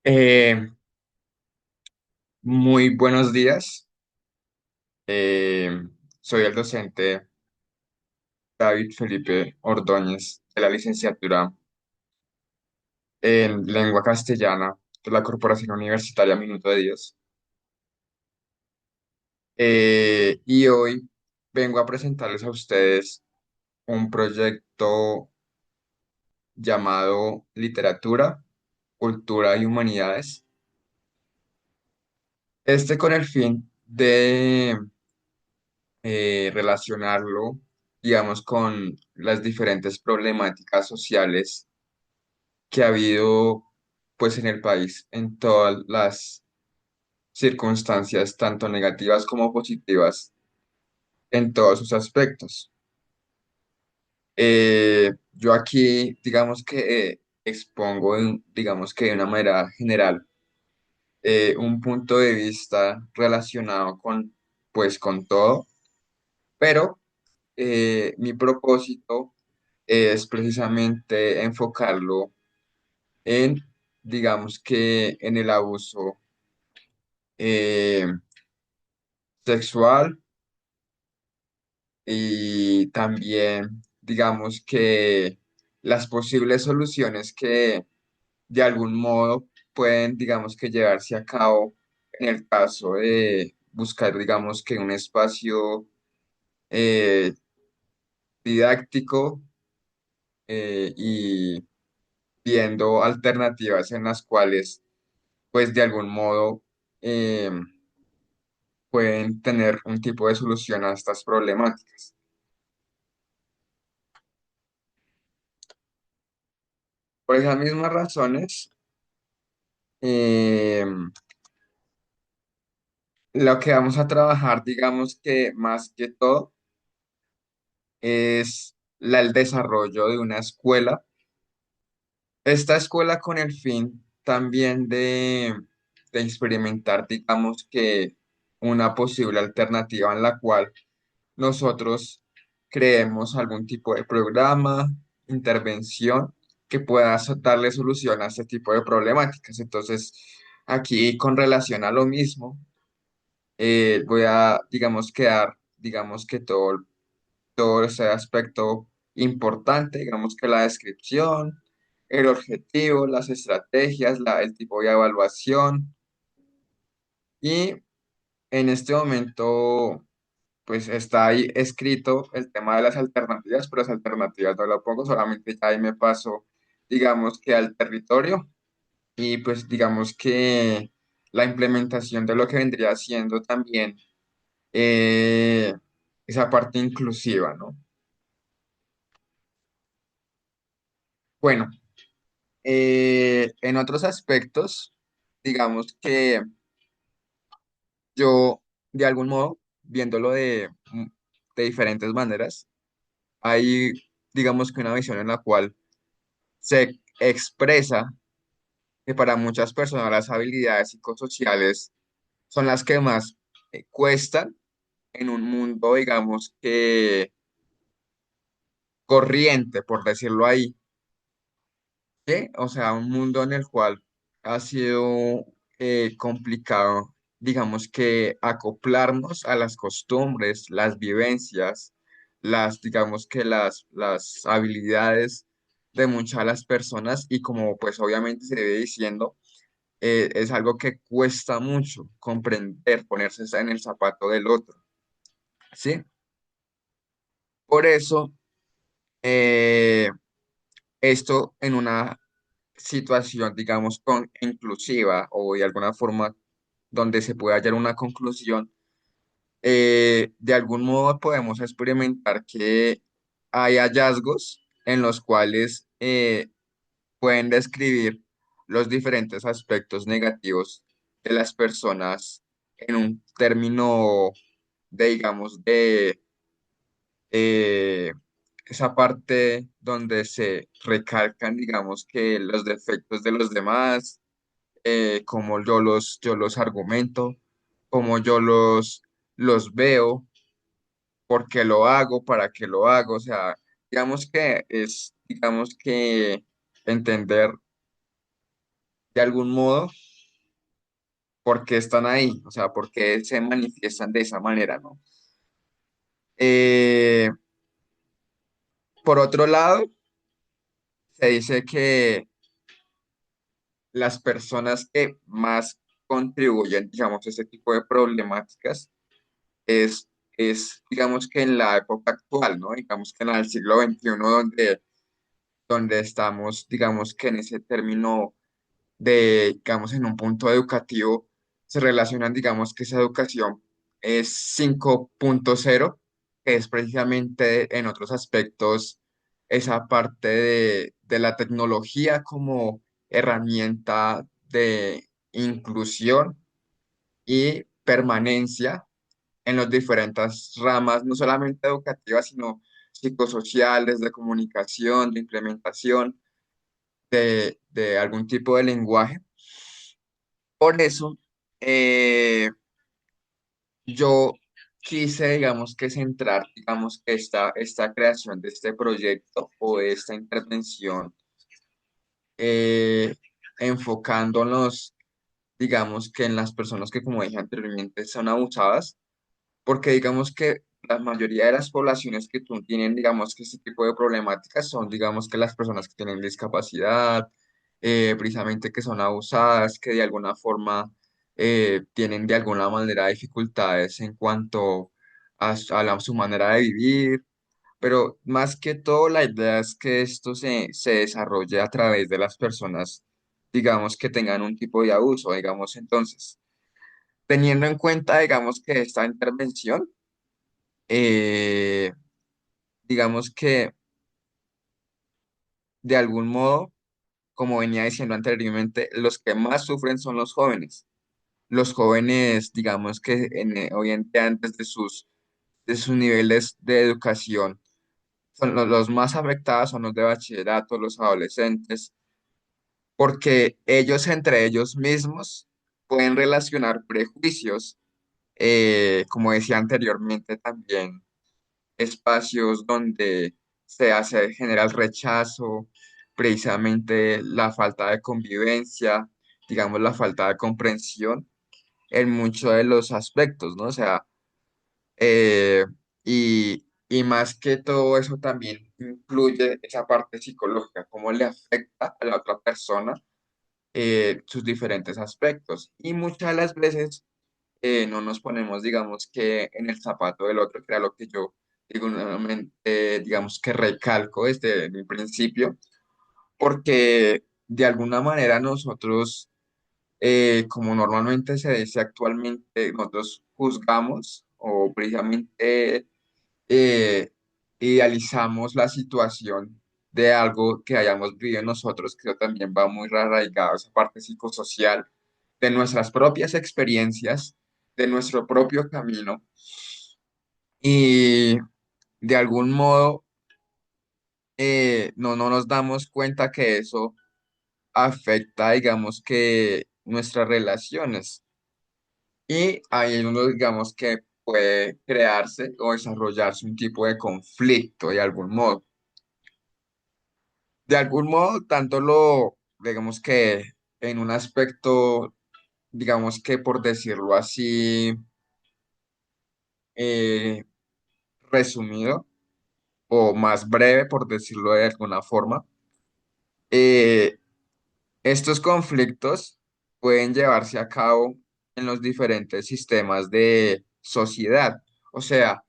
Eh, Muy buenos días. Eh, Soy el docente David Felipe Ordóñez de la licenciatura en Lengua Castellana de la Corporación Universitaria Minuto de Dios. Y hoy vengo a presentarles a ustedes un proyecto llamado Literatura, Cultura y Humanidades. Este con el fin de relacionarlo, digamos, con las diferentes problemáticas sociales que ha habido, pues, en el país, en todas las circunstancias, tanto negativas como positivas, en todos sus aspectos. Yo aquí, digamos que expongo, digamos que de una manera general, un punto de vista relacionado con, pues, con todo, pero mi propósito es precisamente enfocarlo en, digamos que en el abuso eh, sexual y también, digamos que las posibles soluciones que de algún modo pueden, digamos que llevarse a cabo en el caso de buscar, digamos que un espacio eh, didáctico y viendo alternativas en las cuales, pues de algún modo, eh, pueden tener un tipo de solución a estas problemáticas. Por esas mismas razones, eh, lo que vamos a trabajar, digamos que más que todo, es el desarrollo de una escuela. Esta escuela con el fin también de experimentar, digamos que una posible alternativa en la cual nosotros creemos algún tipo de programa, intervención que pueda darle solución a este tipo de problemáticas. Entonces, aquí con relación a lo mismo, voy a, digamos, que dar, digamos que todo ese aspecto importante, digamos que la descripción, el objetivo, las estrategias, el tipo de evaluación y en este momento pues está ahí escrito el tema de las alternativas, pero las alternativas no lo pongo, solamente ya ahí me paso, digamos que al territorio y pues digamos que la implementación de lo que vendría siendo también eh, esa parte inclusiva, ¿no? Bueno, en otros aspectos, digamos que yo, de algún modo, viéndolo de diferentes maneras, hay, digamos que una visión en la cual se expresa que para muchas personas las habilidades psicosociales son las que más cuestan en un mundo, digamos que corriente, por decirlo ahí, ¿sí? O sea, un mundo en el cual ha sido complicado, digamos que acoplarnos a las costumbres, las vivencias, digamos que las habilidades de muchas de las personas y como pues obviamente se debe diciendo, es algo que cuesta mucho comprender, ponerse en el zapato del otro, ¿sí? Por eso, eh, esto en una situación, digamos, inclusiva o de alguna forma donde se pueda hallar una conclusión, de algún modo podemos experimentar que hay hallazgos en los cuales pueden describir los diferentes aspectos negativos de las personas en un término de, digamos, de eh, esa parte donde se recalcan, digamos, que los defectos de los demás, como yo los argumento, como los veo, por qué lo hago, para qué lo hago, o sea, digamos que es, digamos que entender de algún modo, por qué están ahí, o sea, por qué se manifiestan de esa manera, ¿no? Eh, por otro lado, se dice que las personas que más contribuyen, digamos, a este tipo de problemáticas es, digamos que en la época actual, ¿no? Digamos que en el siglo XXI, donde estamos, digamos que en ese término de, digamos, en un punto educativo, se relacionan, digamos, que esa educación es 5.0, que es precisamente en otros aspectos esa parte de la tecnología como herramienta de inclusión y permanencia en las diferentes ramas, no solamente educativas, sino psicosociales, de comunicación, de implementación de algún tipo de lenguaje. Por eso, eh, yo quise, digamos, que centrar, digamos, que esta creación de este proyecto o de esta intervención, eh, enfocándonos, digamos, que en las personas que, como dije anteriormente, son abusadas, porque digamos que la mayoría de las poblaciones que tú tienen, digamos que este tipo de problemáticas son, digamos que las personas que tienen discapacidad, precisamente que son abusadas, que de alguna forma tienen de alguna manera dificultades en cuanto su manera de vivir, pero más que todo la idea es que esto se desarrolle a través de las personas, digamos, que tengan un tipo de abuso, digamos, entonces. Teniendo en cuenta, digamos, que esta intervención eh, digamos que de algún modo, como venía diciendo anteriormente, los que más sufren son los jóvenes. Los jóvenes, digamos que hoy en día, antes de sus niveles de educación, son los más afectados son los de bachillerato, los adolescentes, porque ellos entre ellos mismos pueden relacionar prejuicios, como decía anteriormente también espacios donde genera el rechazo, precisamente la falta de convivencia, digamos la falta de comprensión en muchos de los aspectos, ¿no? O sea, eh, y más que todo eso también incluye esa parte psicológica, cómo le afecta a la otra persona sus diferentes aspectos. Y muchas de las veces no nos ponemos, digamos, que en el zapato del otro, que era lo que yo digo, nuevamente, digamos, que recalco desde el principio, porque de alguna manera nosotros, como normalmente se dice actualmente, nosotros juzgamos o precisamente eh, idealizamos la situación de algo que hayamos vivido nosotros, que eso también va muy arraigado a esa parte psicosocial de nuestras propias experiencias, de nuestro propio camino y de algún modo no nos damos cuenta que eso afecta, digamos, que nuestras relaciones y ahí es donde, digamos, que puede crearse o desarrollarse un tipo de conflicto de algún modo. De algún modo, tanto digamos que en un aspecto, digamos que por decirlo así, eh, resumido o más breve, por decirlo de alguna forma, eh, estos conflictos pueden llevarse a cabo en los diferentes sistemas de sociedad. O sea,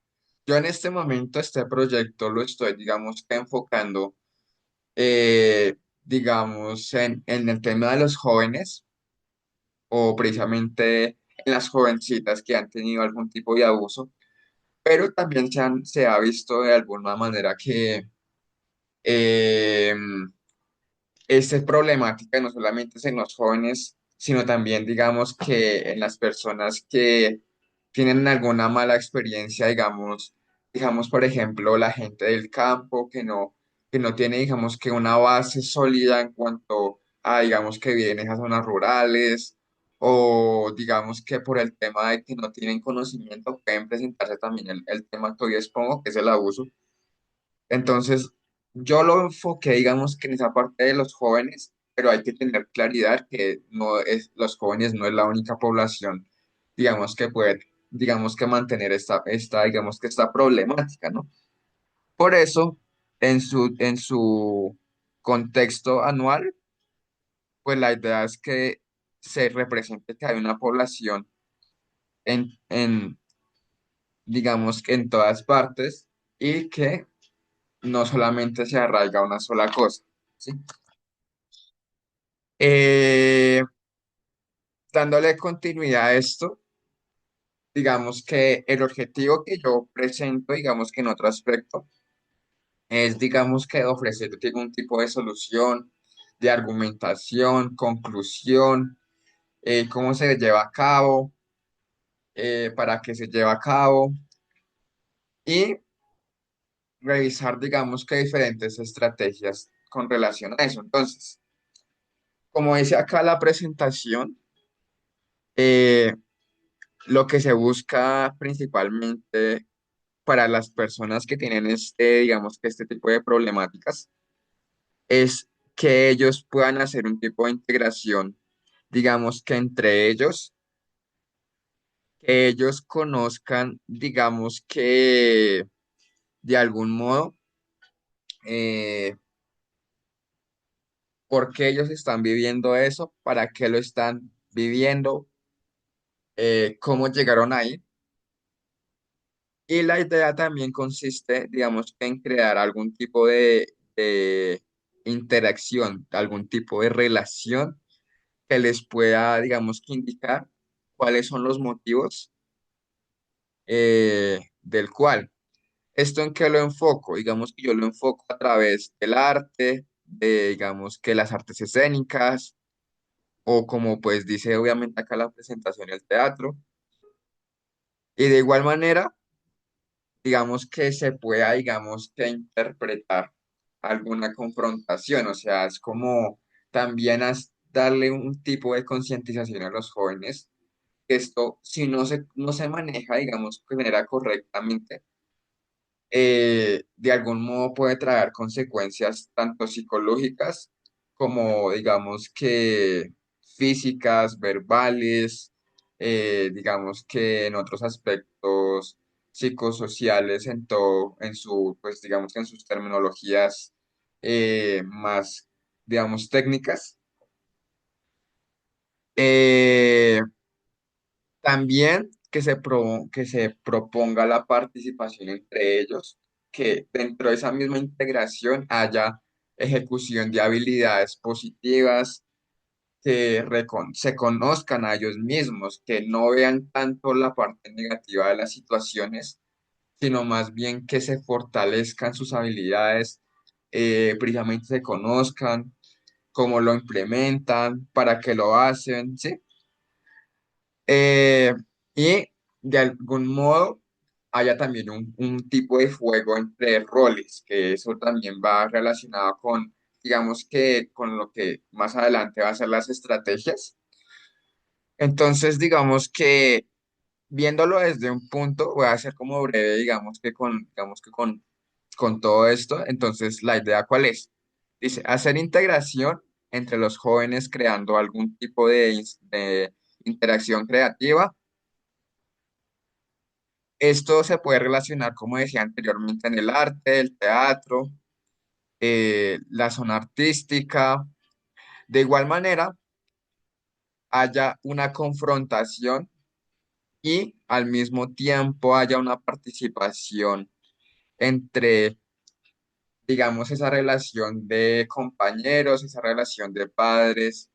yo en este momento este proyecto lo estoy, digamos, que enfocando, digamos, en el tema de los jóvenes o precisamente en las jovencitas que han tenido algún tipo de abuso, pero también se ha visto de alguna manera que eh, esta es problemática no solamente es en los jóvenes, sino también, digamos, que en las personas que tienen alguna mala experiencia, digamos, por ejemplo, la gente del campo que no tiene, digamos, que una base sólida en cuanto a, digamos, que viven en esas zonas rurales, o digamos que por el tema de que no tienen conocimiento, pueden presentarse también el tema que hoy expongo, que es el abuso. Entonces, yo lo enfoqué, digamos, que en esa parte de los jóvenes, pero hay que tener claridad que no es, los jóvenes no es la única población, digamos, que puede, digamos, que mantener digamos, que esta problemática, ¿no? Por eso, en su contexto anual, pues la idea es que se represente que hay una población en digamos, que en todas partes y que no solamente se arraiga a una sola cosa, ¿sí? Eh, Dándole continuidad a esto, digamos que el objetivo que yo presento, digamos que en otro aspecto, es, digamos que ofrecer un tipo de solución, de argumentación, conclusión, cómo se lleva a cabo, para qué se lleva a cabo y revisar, digamos que diferentes estrategias con relación a eso. Entonces, como dice acá la presentación, eh, lo que se busca principalmente para las personas que tienen digamos que este tipo de problemáticas, es que ellos puedan hacer un tipo de integración, digamos que entre ellos, que ellos conozcan, digamos que de algún modo, eh, por qué ellos están viviendo eso, para qué lo están viviendo, cómo llegaron ahí. Y la idea también consiste, digamos, en crear algún tipo de interacción, algún tipo de relación que les pueda, digamos, que indicar cuáles son los motivos, del cual. ¿Esto en qué lo enfoco? Digamos que yo lo enfoco a través del arte, de, digamos, que las artes escénicas, o como pues dice obviamente acá la presentación, el teatro. Y de igual manera, digamos que se pueda, digamos que interpretar alguna confrontación, o sea, es como también darle un tipo de concientización a los jóvenes, que esto, si no se maneja, digamos, de manera correctamente, de algún modo puede traer consecuencias tanto psicológicas como, digamos que físicas, verbales, digamos que en otros aspectos psicosociales, en todo, en su, pues digamos que en sus terminologías, más, digamos, técnicas. Eh, También que se proponga la participación entre ellos, que dentro de esa misma integración haya ejecución de habilidades positivas, que se conozcan a ellos mismos, que no vean tanto la parte negativa de las situaciones, sino más bien que se fortalezcan sus habilidades, precisamente se conozcan, cómo lo implementan, para qué lo hacen, ¿sí? Eh, y de algún modo haya también un tipo de juego entre roles, que eso también va relacionado con, digamos que con lo que más adelante va a ser las estrategias. Entonces, digamos que viéndolo desde un punto, voy a hacer como breve, digamos que con todo esto. Entonces, ¿la idea cuál es? Dice, hacer integración entre los jóvenes creando algún tipo de interacción creativa. Esto se puede relacionar, como decía anteriormente, en el arte, el teatro, la zona artística. De igual manera, haya una confrontación y al mismo tiempo haya una participación entre, digamos, esa relación de compañeros, esa relación de padres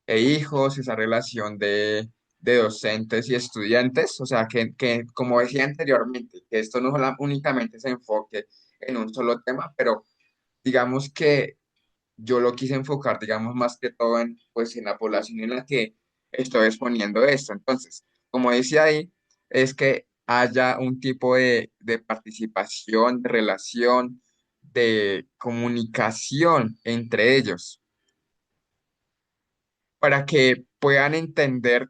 e hijos, esa relación de docentes y estudiantes. O sea, como decía anteriormente, que esto no únicamente se enfoque en un solo tema, pero digamos que yo lo quise enfocar, digamos, más que todo en, pues, en la población en la que estoy exponiendo esto. Entonces, como decía ahí, es que haya un tipo de participación, de relación, de comunicación entre ellos, para que puedan entender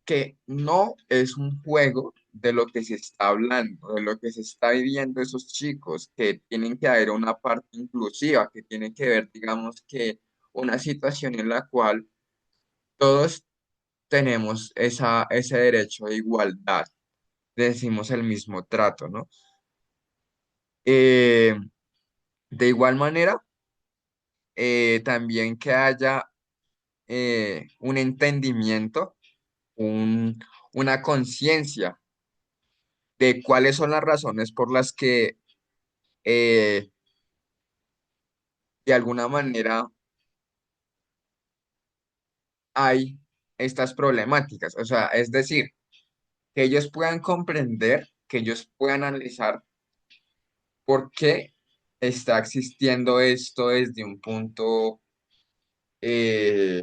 que no es un juego de lo que se está hablando, de lo que se está viviendo esos chicos, que tienen que haber una parte inclusiva, que tiene que ver, digamos, que una situación en la cual todos tenemos ese derecho de igualdad, decimos el mismo trato, ¿no? Eh, de igual manera, también que haya un entendimiento, un- una conciencia de cuáles son las razones por las que eh, de alguna manera hay estas problemáticas. O sea, es decir, que ellos puedan comprender, que ellos puedan analizar por qué está existiendo esto desde un punto eh,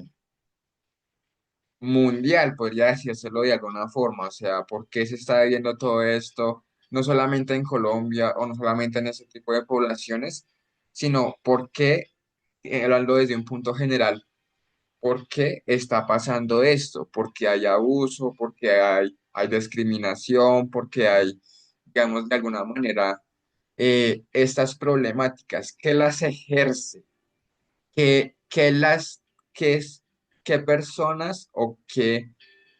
mundial, podría decírselo de alguna forma. O sea, por qué se está viendo todo esto, no solamente en Colombia o no solamente en ese tipo de poblaciones, sino por qué, hablando desde un punto general, por qué está pasando esto, porque hay abuso, porque hay discriminación, porque hay, digamos, de alguna manera, estas problemáticas, que las ejerce, que las, que es, qué personas o qué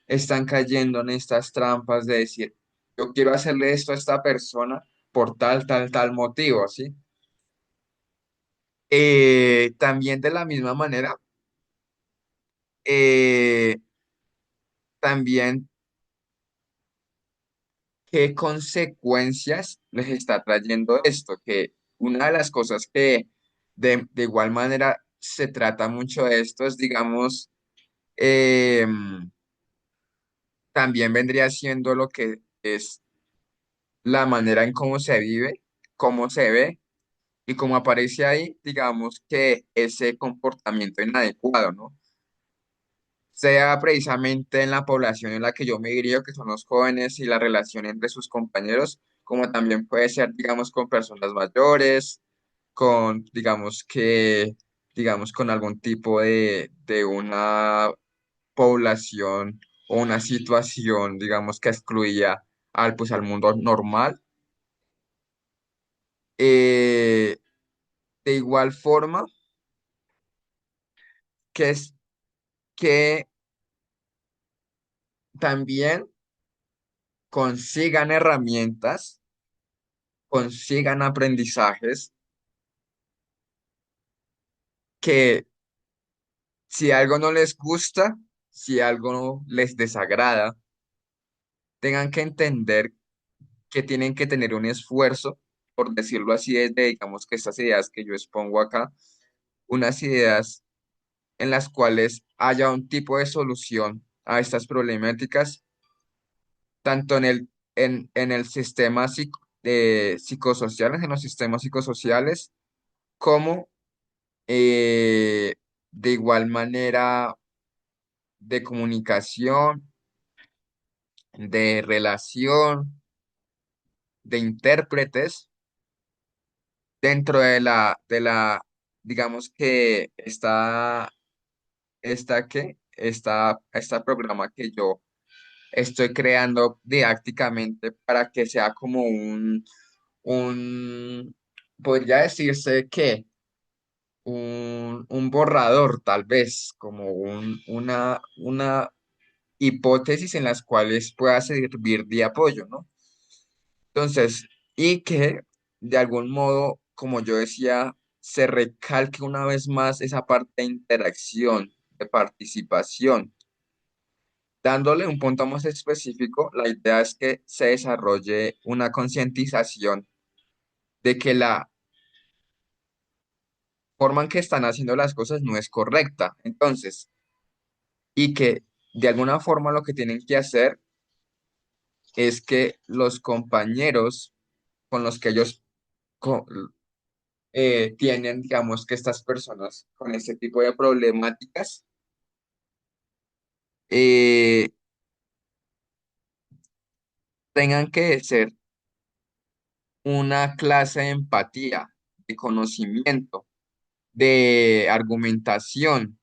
están cayendo en estas trampas de decir, yo quiero hacerle esto a esta persona por tal motivo, ¿sí? También de la misma manera, eh, también qué consecuencias les está trayendo esto, que una de las cosas que de igual manera se trata mucho de esto es, digamos, también vendría siendo lo que es la manera en cómo se vive, cómo se ve y cómo aparece ahí, digamos que ese comportamiento inadecuado, ¿no? Sea precisamente en la población en la que yo me diría que son los jóvenes y la relación entre sus compañeros, como también puede ser, digamos, con personas mayores, con, digamos, con algún tipo de una población o una situación, digamos, que excluía pues, al mundo normal. Eh, de igual forma, que es que también consigan herramientas, consigan aprendizajes, que si algo no les gusta, si algo no les desagrada, tengan que entender que tienen que tener un esfuerzo, por decirlo así, desde, digamos, que estas ideas que yo expongo acá, unas ideas en las cuales haya un tipo de solución a estas problemáticas, tanto en el sistema psicosocial, en los sistemas psicosociales, como eh, de igual manera de comunicación, de relación, de intérpretes dentro digamos que esta programa que yo estoy creando didácticamente para que sea como un, podría decirse que un borrador, tal vez, como una hipótesis en las cuales pueda servir de apoyo, ¿no? Entonces, y que de algún modo, como yo decía, se recalque una vez más esa parte de interacción, de participación. Dándole un punto más específico, la idea es que se desarrolle una concientización de que la forma en que están haciendo las cosas no es correcta. Entonces, y que de alguna forma lo que tienen que hacer es que los compañeros con los que ellos co- tienen, digamos, que estas personas con este tipo de problemáticas, eh, tengan que ser una clase de empatía, de conocimiento, de argumentación,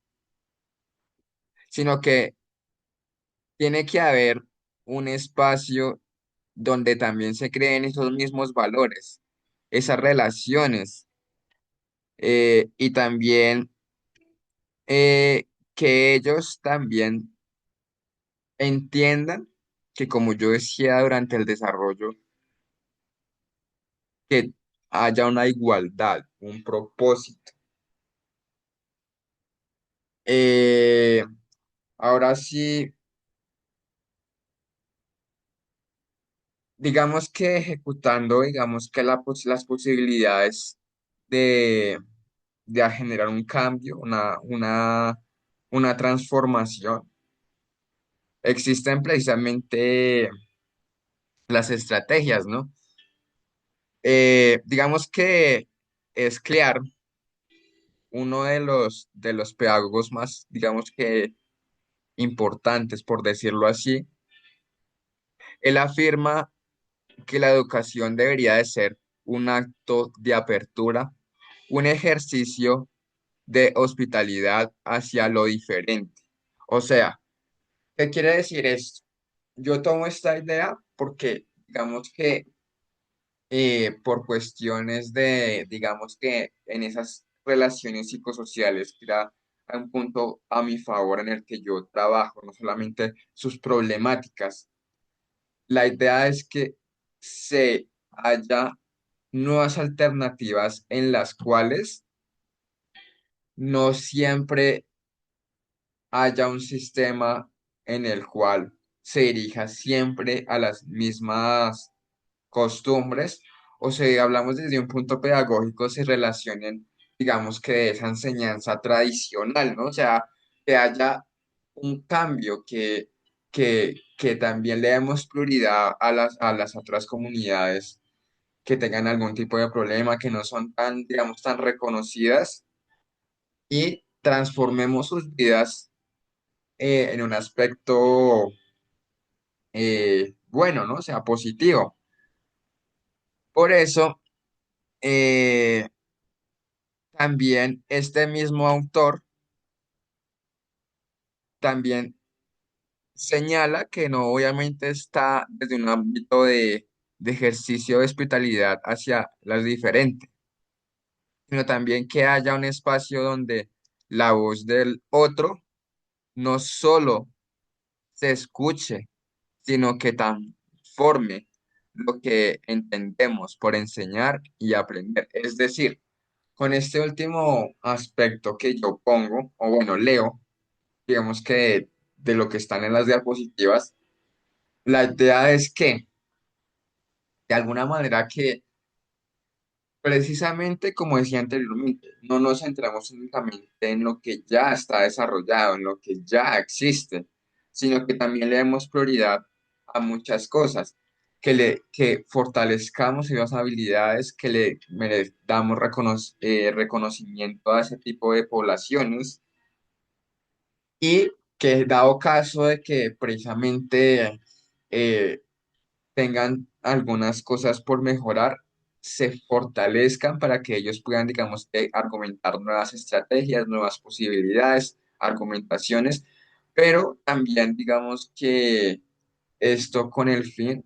sino que tiene que haber un espacio donde también se creen esos mismos valores, esas relaciones, y también que ellos también entiendan que, como yo decía durante el desarrollo, que haya una igualdad, un propósito. Eh, Ahora sí, digamos que ejecutando, digamos que las posibilidades de, de generar un cambio, una transformación, existen precisamente las estrategias, ¿no? Digamos que es Clear, uno de los pedagogos más, digamos que importantes, por decirlo así. Él afirma que la educación debería de ser un acto de apertura, un ejercicio de hospitalidad hacia lo diferente. O sea, ¿qué quiere decir esto? Yo tomo esta idea porque, digamos que por cuestiones de, digamos que en esas relaciones psicosociales, que era un punto a mi favor en el que yo trabajo, no solamente sus problemáticas. La idea es que se haya nuevas alternativas en las cuales no siempre haya un sistema en el cual se dirija siempre a las mismas costumbres, o si hablamos desde un punto pedagógico, se relacionen, digamos que de esa enseñanza tradicional, ¿no? O sea, que haya un cambio, que también le demos prioridad a las otras comunidades que tengan algún tipo de problema, que no son tan, digamos, tan reconocidas y transformemos sus vidas en un aspecto bueno, ¿no? O sea, positivo. Por eso, eh, también este mismo autor también señala que no obviamente está desde un ámbito de ejercicio de hospitalidad hacia las diferentes, sino también que haya un espacio donde la voz del otro no solo se escuche, sino que transforme lo que entendemos por enseñar y aprender. Es decir, con este último aspecto que yo pongo, o bueno, leo, digamos que de lo que están en las diapositivas, la idea es que, de alguna manera, que precisamente como decía anteriormente, no nos centramos únicamente en lo que ya está desarrollado, en lo que ya existe, sino que también le demos prioridad a muchas cosas, que fortalezcamos esas habilidades, que damos reconocimiento a ese tipo de poblaciones y que dado caso de que precisamente eh, tengan algunas cosas por mejorar, se fortalezcan para que ellos puedan, digamos, argumentar nuevas estrategias, nuevas posibilidades, argumentaciones, pero también, digamos, que esto con el fin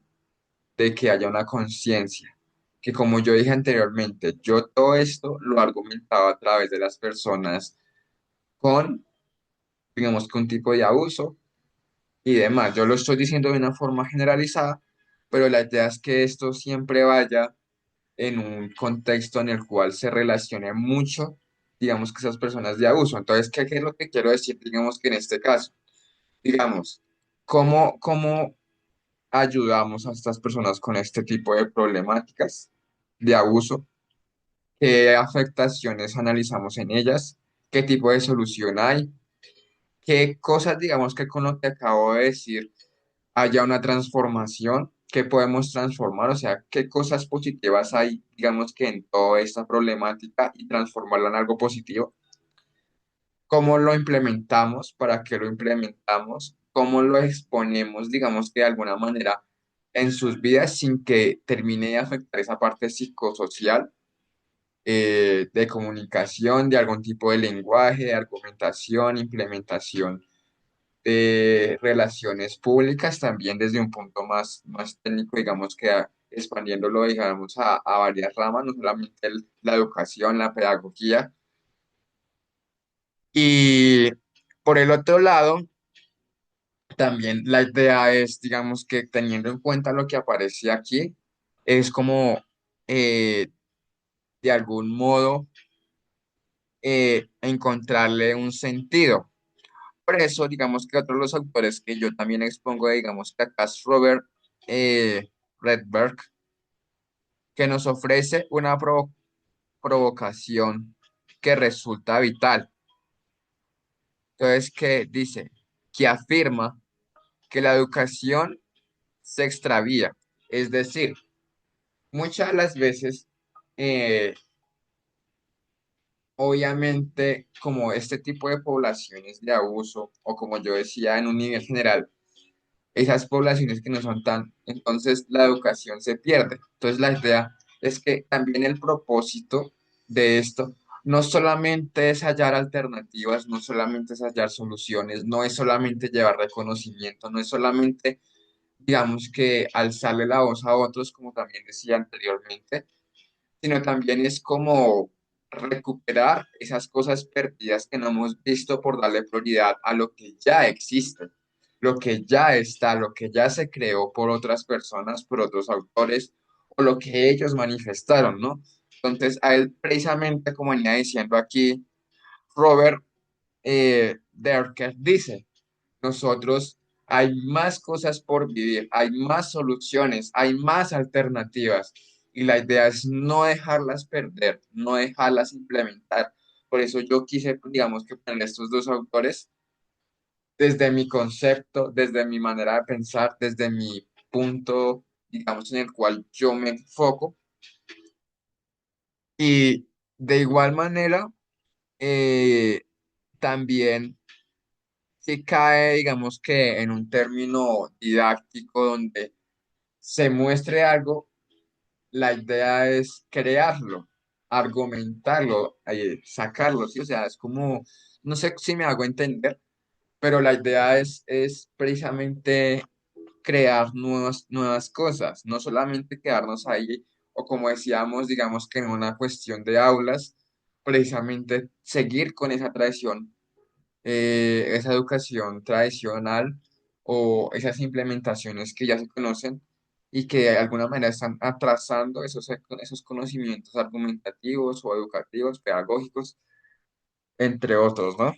de que haya una conciencia, que como yo dije anteriormente, yo todo esto lo argumentaba a través de las personas con, digamos, que un tipo de abuso y demás. Yo lo estoy diciendo de una forma generalizada, pero la idea es que esto siempre vaya en un contexto en el cual se relacione mucho, digamos, que esas personas de abuso. Entonces, ¿qué es lo que quiero decir? Digamos que en este caso, digamos, ¿cómo ayudamos a estas personas con este tipo de problemáticas de abuso? ¿Qué afectaciones analizamos en ellas? ¿Qué tipo de solución hay? ¿Qué cosas, digamos, que con lo que acabo de decir haya una transformación? ¿Qué podemos transformar? O sea, ¿qué cosas positivas hay, digamos, que en toda esta problemática y transformarla en algo positivo? ¿Cómo lo implementamos? ¿Para qué lo implementamos? ¿Cómo lo exponemos, digamos, que de alguna manera en sus vidas sin que termine de afectar esa parte psicosocial, de comunicación, de algún tipo de lenguaje, de argumentación, implementación de relaciones públicas, también desde un punto más técnico, digamos que expandiéndolo, digamos, a varias ramas, no solamente la educación, la pedagogía, Y por el otro lado, también la idea es, digamos que teniendo en cuenta lo que aparece aquí, es como eh, de algún modo encontrarle un sentido. Por eso, digamos que otro de los autores que yo también expongo, digamos que acá es Robert Redberg, que nos ofrece una provocación que resulta vital. Entonces, que dice, que afirma que la educación se extravía. Es decir, muchas de las veces, eh, obviamente, como este tipo de poblaciones de abuso, o como yo decía en un nivel general, esas poblaciones que no son tan, entonces la educación se pierde. Entonces la idea es que también el propósito de esto no solamente es hallar alternativas, no solamente es hallar soluciones, no es solamente llevar reconocimiento, no es solamente, digamos que alzarle la voz a otros, como también decía anteriormente, sino también es como recuperar esas cosas perdidas que no hemos visto por darle prioridad a lo que ya existe, lo que ya está, lo que ya se creó por otras personas, por otros autores, o lo que ellos manifestaron, ¿no? Entonces, a él precisamente, como venía diciendo aquí, Robert Derker dice, nosotros hay más cosas por vivir, hay más soluciones, hay más alternativas y la idea es no dejarlas perder, no dejarlas implementar. Por eso yo quise, digamos, que poner estos dos autores desde mi concepto, desde mi manera de pensar, desde mi punto, digamos, en el cual yo me enfoco. Y de igual manera, eh, también que cae, digamos que en un término didáctico donde se muestre algo, la idea es crearlo, argumentarlo, sacarlo, ¿sí? O sea, es como, no sé si me hago entender, pero la idea es precisamente crear nuevas cosas, no solamente quedarnos ahí, o como decíamos, digamos que en una cuestión de aulas, precisamente seguir con esa tradición, esa educación tradicional o esas implementaciones que ya se conocen y que de alguna manera están atrasando esos conocimientos argumentativos o educativos, pedagógicos, entre otros, ¿no?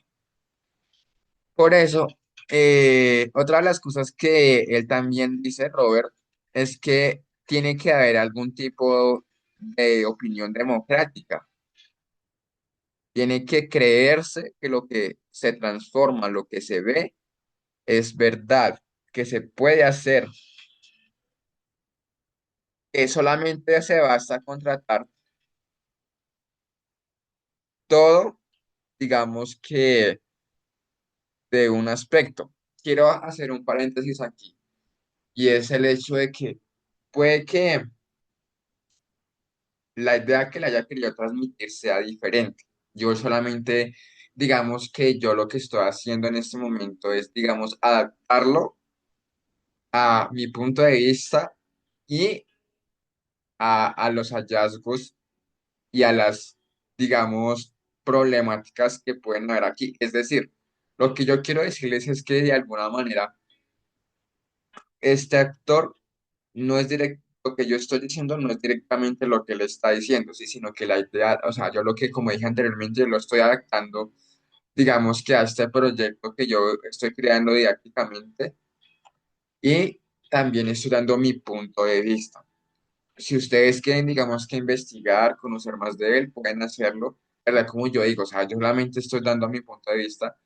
Por eso, otra de las cosas que él también dice, Robert, es que tiene que haber algún tipo de opinión democrática. Tiene que creerse que lo que se transforma, lo que se ve, es verdad, que se puede hacer, que solamente se basta con tratar todo, digamos que de un aspecto. Quiero hacer un paréntesis aquí, y es el hecho de que puede que la idea que le haya querido transmitir sea diferente. Yo solamente, digamos que yo lo que estoy haciendo en este momento es, digamos, adaptarlo a mi punto de vista y a los hallazgos y a las, digamos, problemáticas que pueden haber aquí. Es decir, lo que yo quiero decirles es que de alguna manera este actor no es directo, lo que yo estoy diciendo no es directamente lo que él está diciendo, sí, sino que la idea, o sea, yo lo que, como dije anteriormente, lo estoy adaptando, digamos que a este proyecto que yo estoy creando didácticamente y también estoy dando mi punto de vista. Si ustedes quieren, digamos que investigar, conocer más de él, pueden hacerlo, ¿verdad? Como yo digo, o sea, yo solamente estoy dando mi punto de vista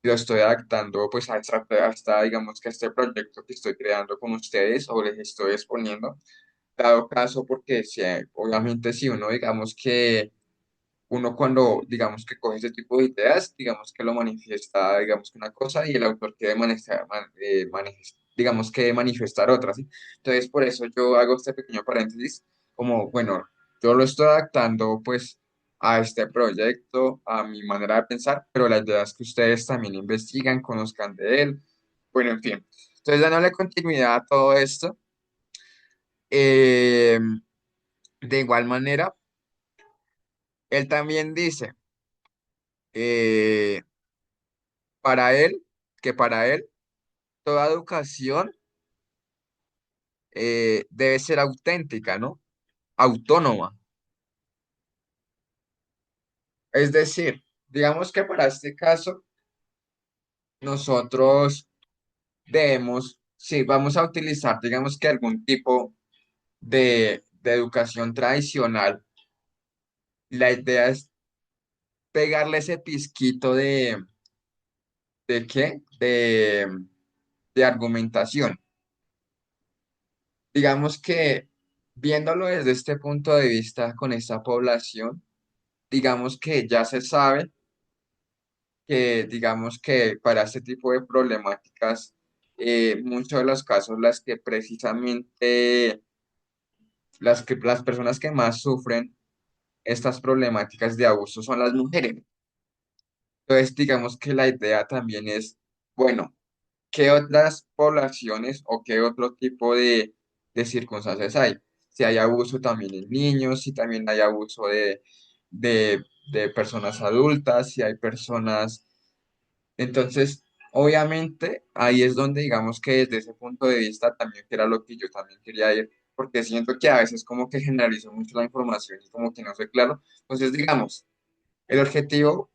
y lo estoy adaptando pues hasta, digamos que a este proyecto que estoy creando con ustedes o les estoy exponiendo, dado caso porque si, obviamente si uno, digamos que uno cuando, digamos que coge ese tipo de ideas, digamos que lo manifiesta, digamos que una cosa y el autor quiere digamos que manifestar otra, ¿sí? Entonces, por eso yo hago este pequeño paréntesis, como, bueno, yo lo estoy adaptando pues a este proyecto, a mi manera de pensar, pero la idea es que ustedes también investigan, conozcan de él, bueno, en fin. Entonces, dándole continuidad a todo esto, eh, de igual manera, él también dice, eh, para él, que para él toda educación debe ser auténtica, ¿no? Autónoma. Es decir, digamos que para este caso, nosotros debemos, si vamos a utilizar, digamos que algún tipo de educación tradicional, la idea es pegarle ese pizquito ¿de qué? De argumentación. Digamos que viéndolo desde este punto de vista con esta población, digamos que ya se sabe que, digamos que para este tipo de problemáticas, muchos de los casos las que precisamente, las personas que más sufren estas problemáticas de abuso son las mujeres. Entonces, digamos que la idea también es, bueno, ¿qué otras poblaciones o qué otro tipo de circunstancias hay? Si hay abuso también en niños, si también hay abuso de, de personas adultas, si hay personas. Entonces, obviamente, ahí es donde digamos que desde ese punto de vista también que era lo que yo también quería ir, porque siento que a veces como que generalizo mucho la información y como que no soy claro. Entonces, digamos, el objetivo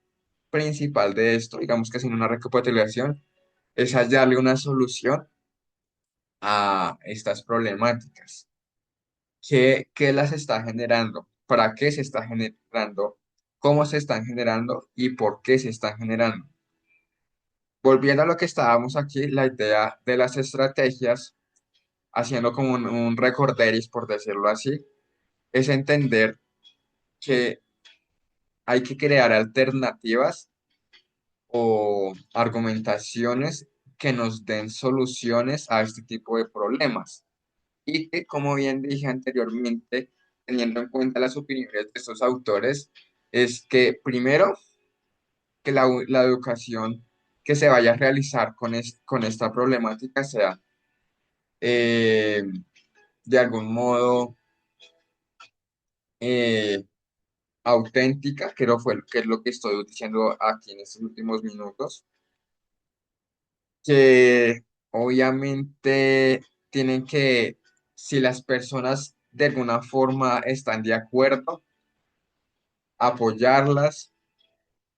principal de esto, digamos que sin una recapitulación, es hallarle una solución a estas problemáticas. ¿Qué las está generando? ¿Para qué se está generando? ¿Cómo se están generando? ¿Y por qué se están generando? Volviendo a lo que estábamos aquí, la idea de las estrategias, haciendo como un recorderis, por decirlo así, es entender que hay que crear alternativas o argumentaciones que nos den soluciones a este tipo de problemas. Y que, como bien dije anteriormente, teniendo en cuenta las opiniones de estos autores, es que primero, que la educación que se vaya a realizar con esta problemática sea eh, de algún modo eh, auténtica, que es lo que estoy diciendo aquí en estos últimos minutos, que obviamente tienen que, si las personas de alguna forma están de acuerdo, apoyarlas,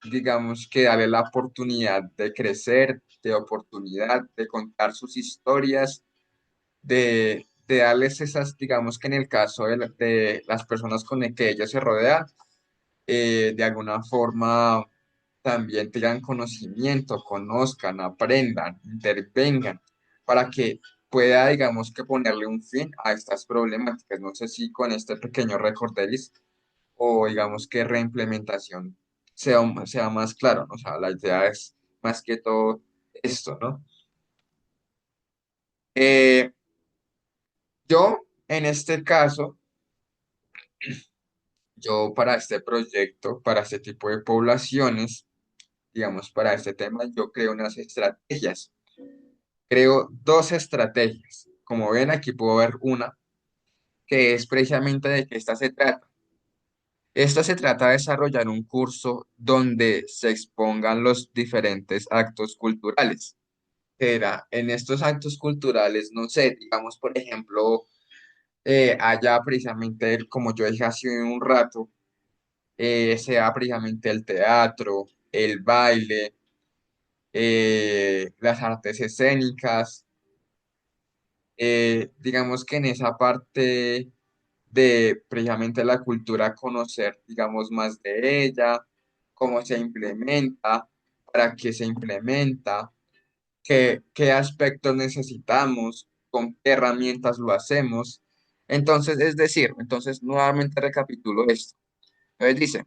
digamos que darle la oportunidad de crecer, de oportunidad de contar sus historias, de darles esas, digamos que en el caso de las personas con las que ellos se rodean, de alguna forma también tengan conocimiento, conozcan, aprendan, intervengan, para que pueda, digamos que ponerle un fin a estas problemáticas. No sé si con este pequeño recorderis o digamos que reimplementación sea más claro, ¿no? O sea, la idea es más que todo esto, ¿no? Eh, yo, en este caso, yo para este proyecto, para este tipo de poblaciones, digamos, para este tema, yo creo unas estrategias. Creo dos estrategias. Como ven, aquí puedo ver una, que es precisamente de qué esta se trata. Esta se trata de desarrollar un curso donde se expongan los diferentes actos culturales. Era en estos actos culturales, no sé, digamos, por ejemplo, allá precisamente, como yo dije hace un rato, sea precisamente el teatro, el baile, las artes escénicas, digamos que en esa parte de precisamente la cultura, conocer, digamos, más de ella, cómo se implementa, para qué se implementa, qué aspectos necesitamos, con qué herramientas lo hacemos. Entonces, es decir, entonces nuevamente recapitulo esto. Entonces dice,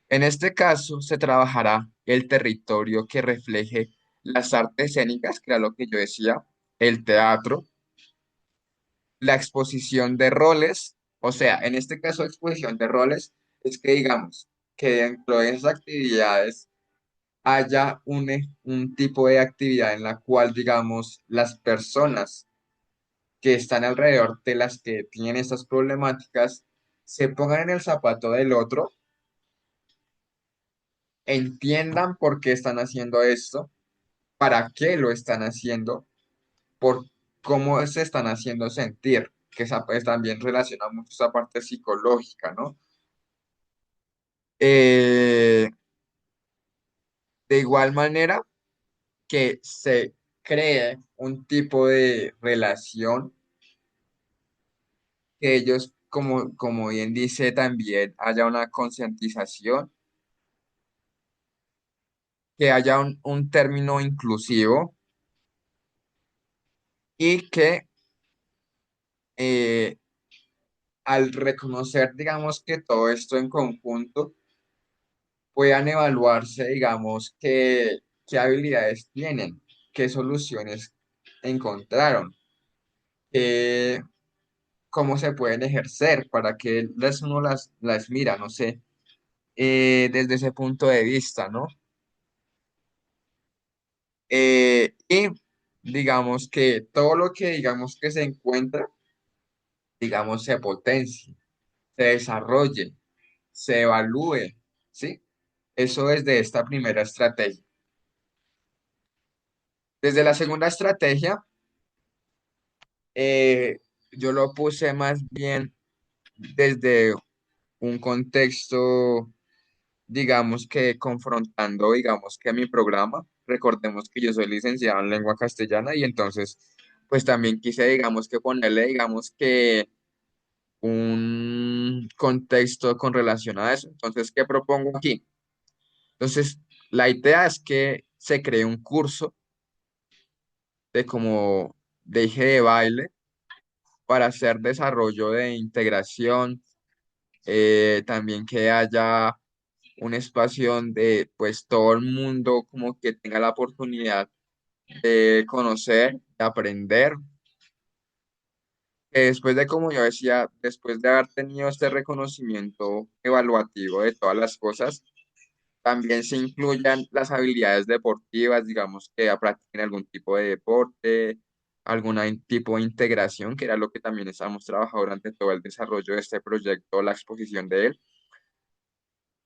en este caso se trabajará el territorio que refleje las artes escénicas, que era lo que yo decía, el teatro, la exposición de roles, o sea, en este caso exposición de roles, es que digamos que dentro de esas actividades haya un tipo de actividad en la cual, digamos, las personas que están alrededor de las que tienen estas problemáticas se pongan en el zapato del otro entiendan por qué están haciendo esto, para qué lo están haciendo, por cómo se están haciendo sentir, que esa pues también relaciona mucho esa parte psicológica, ¿no? Eh, de igual manera que se cree un tipo de relación que ellos, como bien dice, también haya una concientización, que haya un término inclusivo y que eh, al reconocer, digamos, que todo esto en conjunto, puedan evaluarse, digamos, qué habilidades tienen, qué soluciones encontraron, qué- cómo se pueden ejercer, para que uno las mira, no sé, desde ese punto de vista, ¿no? Y digamos que todo lo que digamos que se encuentra, digamos, se potencie, se desarrolle, se evalúe, ¿sí? Eso es de esta primera estrategia. Desde la segunda estrategia, eh, yo lo puse más bien desde un contexto, digamos que confrontando, digamos que mi programa. Recordemos que yo soy licenciado en lengua castellana y entonces, pues también quise, digamos que ponerle, digamos que un contexto con relación a eso. Entonces, ¿qué propongo aquí? Entonces, la idea es que se cree un curso de como de eje de baile para hacer desarrollo de integración, también que haya un espacio donde pues todo el mundo como que tenga la oportunidad de conocer, de aprender, que después de, como yo decía, después de haber tenido este reconocimiento evaluativo de todas las cosas, también se incluyan las habilidades deportivas, digamos que practiquen algún tipo de deporte, algún tipo de integración, que era lo que también estábamos trabajando durante todo el desarrollo de este proyecto, la exposición de él.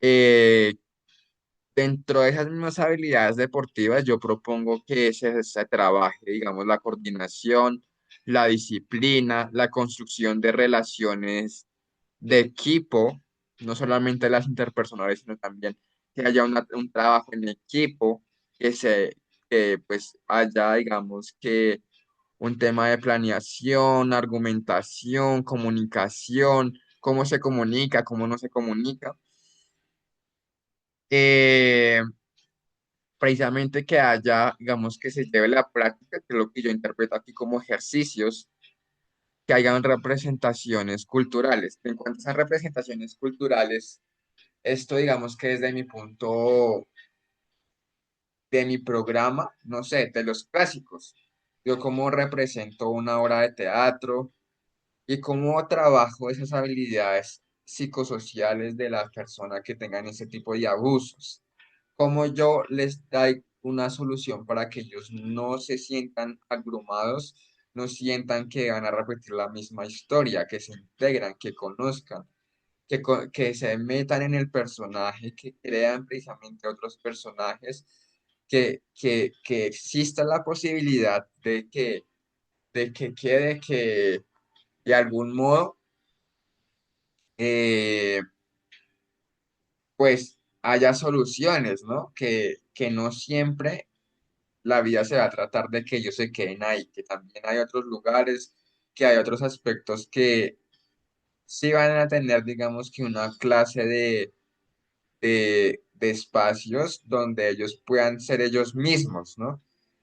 Eh, Dentro de esas mismas habilidades deportivas, yo propongo que se trabaje, digamos, la coordinación, la disciplina, la construcción de relaciones de equipo, no solamente las interpersonales, sino también que haya un trabajo en equipo, que pues haya, digamos, que un tema de planeación, argumentación, comunicación, cómo se comunica, cómo no se comunica. Eh, Precisamente que haya, digamos, que se lleve la práctica, que es lo que yo interpreto aquí como ejercicios, que hayan representaciones culturales. En cuanto a esas representaciones culturales, esto digamos que desde mi punto de mi programa, no sé, de los clásicos. Yo cómo represento una obra de teatro y cómo trabajo esas habilidades psicosociales de las personas que tengan ese tipo de abusos. Cómo yo les doy una solución para que ellos no se sientan abrumados, no sientan que van a repetir la misma historia, que se integran, que conozcan, que se metan en el personaje, que crean precisamente otros personajes, que exista la posibilidad de que quede que de algún modo, eh, pues haya soluciones, ¿no? Que no siempre la vida se va a tratar de que ellos se queden ahí, que también hay otros lugares, que hay otros aspectos que sí van a tener, digamos que una clase de espacios donde ellos puedan ser ellos mismos, ¿no?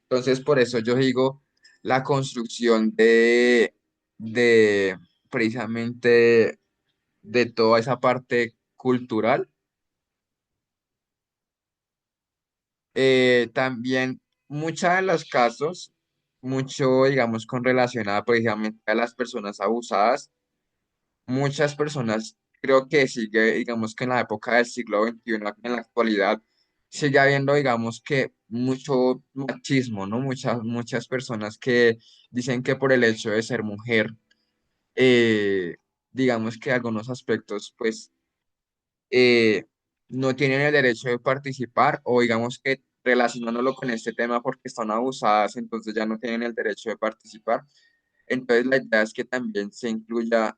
Entonces, por eso yo digo la construcción de precisamente de toda esa parte cultural. También muchos de los casos, mucho, digamos, con relacionada precisamente a las personas abusadas, muchas personas creo que sigue, digamos, que en la época del siglo XXI, en la actualidad, sigue habiendo, digamos, que mucho machismo, ¿no? Muchas personas que dicen que por el hecho de ser mujer, eh, digamos que algunos aspectos, pues, no tienen el derecho de participar o digamos que relacionándolo con este tema porque están abusadas, entonces ya no tienen el derecho de participar. Entonces la idea es que también se incluya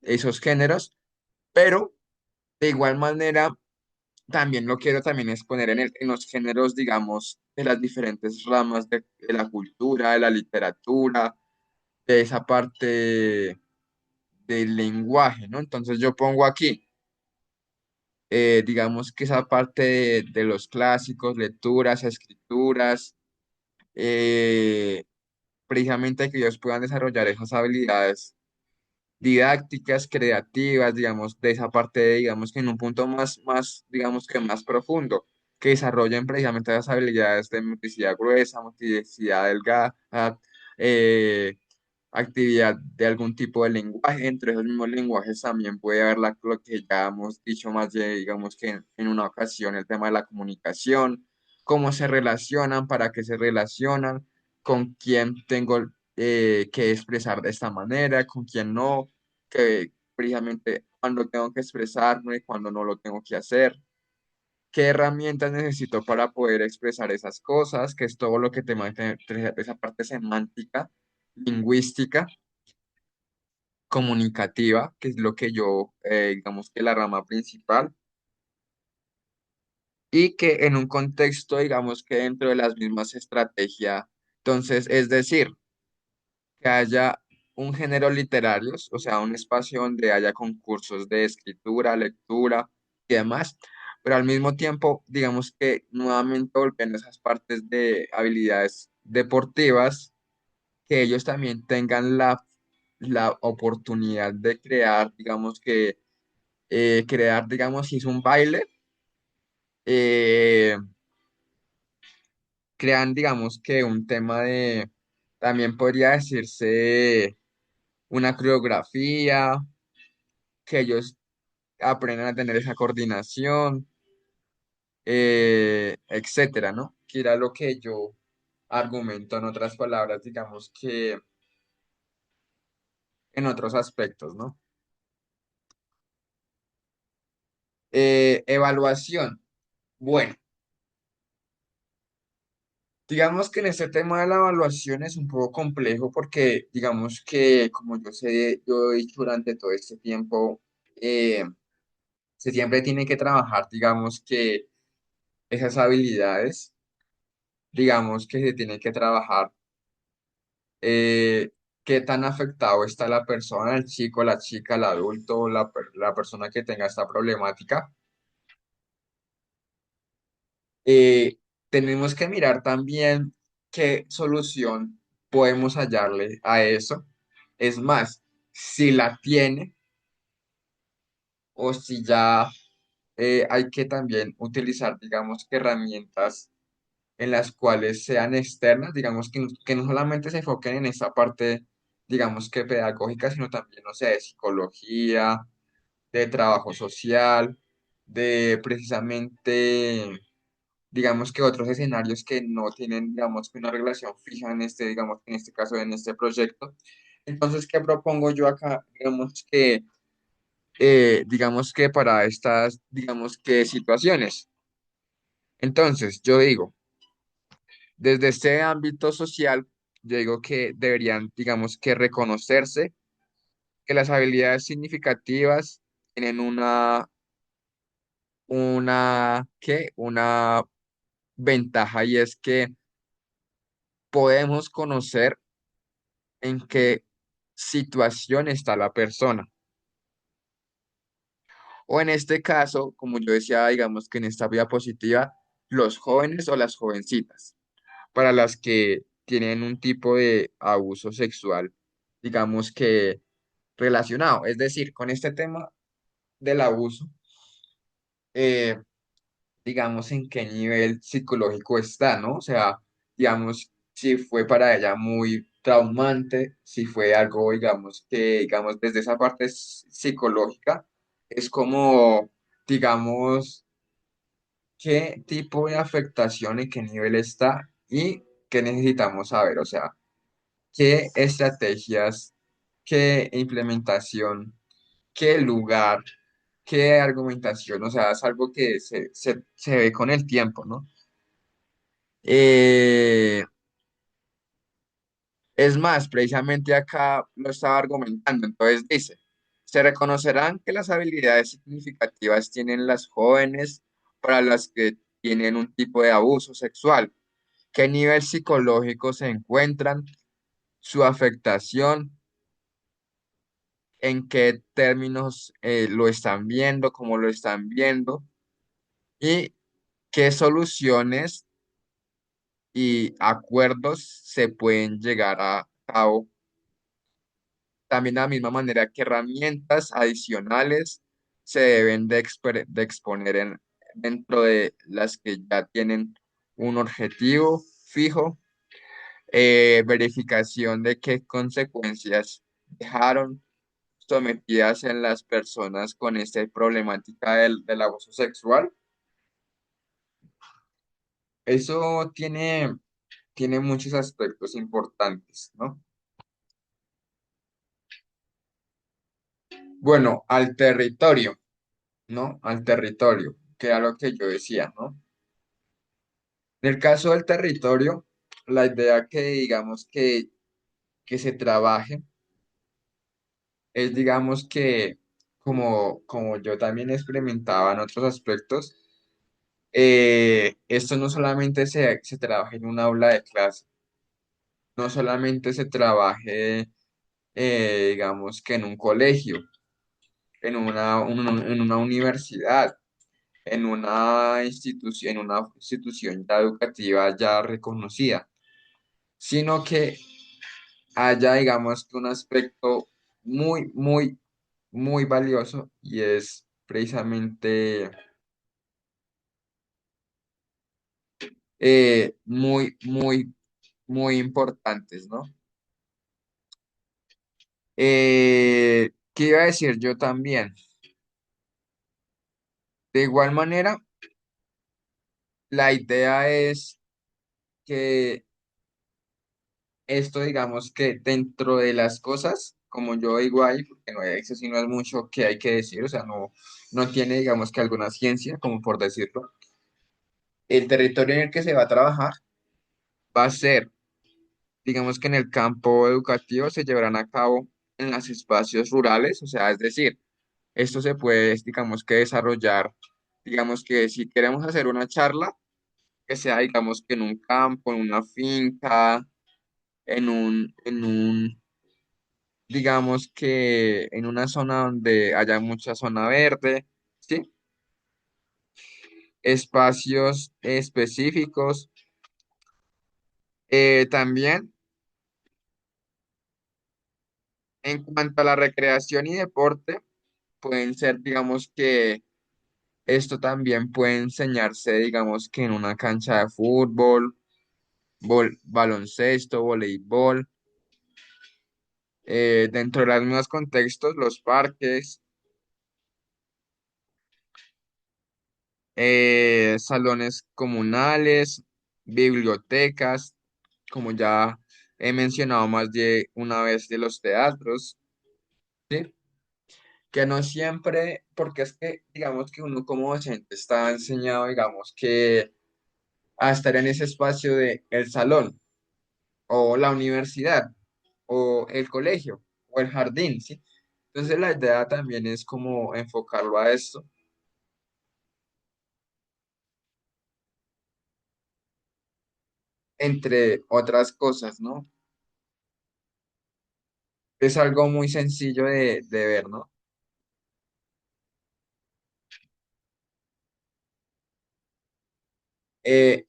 esos géneros, pero de igual manera también lo quiero también exponer en los géneros, digamos, de las diferentes ramas de la cultura, de la literatura, de esa parte del lenguaje, ¿no? Entonces yo pongo aquí, digamos que esa parte de los clásicos, lecturas, escrituras, eh, precisamente que ellos puedan desarrollar esas habilidades didácticas, creativas, digamos, de esa parte, digamos que en un punto digamos que más profundo, que desarrollen precisamente las habilidades de motricidad gruesa, motricidad delgada, eh, actividad de algún tipo de lenguaje. Entre esos mismos lenguajes también puede haber lo que ya hemos dicho más de, digamos que en una ocasión, el tema de la comunicación, cómo se relacionan, para qué se relacionan, con quién tengo que expresar de esta manera, con quién no, que precisamente cuando tengo que expresarme, cuando no lo tengo que hacer. ¿Qué herramientas necesito para poder expresar esas cosas? Que es todo lo que te mantiene esa parte semántica, lingüística, comunicativa, que es lo que yo, digamos que la rama principal, y que en un contexto, digamos que dentro de las mismas estrategias, entonces, es decir, que haya un género literario, o sea, un espacio donde haya concursos de escritura, lectura y demás, pero al mismo tiempo, digamos que nuevamente volviendo a esas partes de habilidades deportivas, que ellos también tengan la oportunidad de crear, digamos que crear, digamos, si es un baile, eh, crean, digamos, que un tema de, también podría decirse una coreografía, que ellos aprendan a tener esa coordinación, etcétera, ¿no? Que era lo que yo argumento en otras palabras, digamos que en otros aspectos, ¿no? Evaluación. Bueno. Digamos que en este tema de la evaluación es un poco complejo porque digamos que, como yo sé, yo he dicho durante todo este tiempo, se siempre tiene que trabajar, digamos que esas habilidades, digamos que se tiene que trabajar qué tan afectado está la persona, el chico, la chica, el adulto, la persona que tenga esta problemática. eh, Tenemos que mirar también qué solución podemos hallarle a eso. Es más, si la tiene o si ya hay que también utilizar, digamos, que herramientas en las cuales sean externas, digamos, que no solamente se enfoquen en esa parte, digamos, que pedagógica, sino también, no sé, de psicología, de trabajo social, de precisamente digamos que otros escenarios que no tienen, digamos, que una relación fija en este, digamos, en este caso, en este proyecto. Entonces, ¿qué propongo yo acá? Digamos que para estas, digamos que situaciones. Entonces, yo digo, desde este ámbito social, yo digo que deberían, digamos que reconocerse que las habilidades significativas tienen una ventaja y es que podemos conocer en qué situación está la persona. O en este caso, como yo decía, digamos que en esta diapositiva, los jóvenes o las jovencitas, para las que tienen un tipo de abuso sexual, digamos que relacionado. Es decir, con este tema del abuso, eh, digamos en qué nivel psicológico está, ¿no? O sea, digamos, si fue para ella muy traumante, si fue algo, digamos, que, digamos, desde esa parte psicológica, es como, digamos, qué tipo de afectación y qué nivel está y qué necesitamos saber, o sea, qué estrategias, qué implementación, qué lugar, qué argumentación, o sea, es algo que se ve con el tiempo, ¿no? Eh, es más, precisamente acá lo estaba argumentando, entonces dice, se reconocerán que las habilidades significativas tienen las jóvenes para las que tienen un tipo de abuso sexual, qué nivel psicológico se encuentran, su afectación, en qué términos lo están viendo, cómo lo están viendo y qué soluciones y acuerdos se pueden llegar a cabo. También de la misma manera que herramientas adicionales se deben de exponer dentro de las que ya tienen un objetivo fijo, verificación de qué consecuencias dejaron sometidas en las personas con esta problemática del abuso sexual. Eso tiene muchos aspectos importantes, ¿no? Bueno, al territorio, ¿no? Al territorio, que era lo que yo decía, ¿no? En el caso del territorio, la idea que digamos que se trabaje es, digamos que, como yo también experimentaba en otros aspectos, esto no solamente se trabaja en un aula de clase, no solamente se trabaje, digamos que en un colegio, en una universidad, en una institución ya educativa ya reconocida, sino que haya, digamos que un aspecto muy, muy, muy valioso y es precisamente muy, muy, muy importantes, ¿no? ¿Qué iba a decir yo también? De igual manera, la idea es que esto, digamos que dentro de las cosas, como yo digo ahí, porque no, eso sí no es mucho que hay que decir, o sea, no tiene, digamos que alguna ciencia, como por decirlo. El territorio en el que se va a trabajar va a ser, digamos que en el campo educativo se llevarán a cabo en los espacios rurales, o sea, es decir, esto se puede, digamos que desarrollar, digamos que si queremos hacer una charla, que sea, digamos que en un campo, en una finca, digamos que en una zona donde haya mucha zona verde, ¿sí? Espacios específicos. También en cuanto a la recreación y deporte, pueden ser, digamos que esto también puede enseñarse, digamos que en una cancha de fútbol, baloncesto, voleibol, dentro de los mismos contextos, los parques, salones comunales, bibliotecas, como ya he mencionado más de una vez de los teatros, ¿sí? Que no siempre, porque es que, digamos que uno como docente está enseñado, digamos que a estar en ese espacio de el salón o la universidad o el colegio o el jardín, ¿sí? Entonces la idea también es como enfocarlo a esto, entre otras cosas, ¿no? Es algo muy sencillo de ver, ¿no? Eh,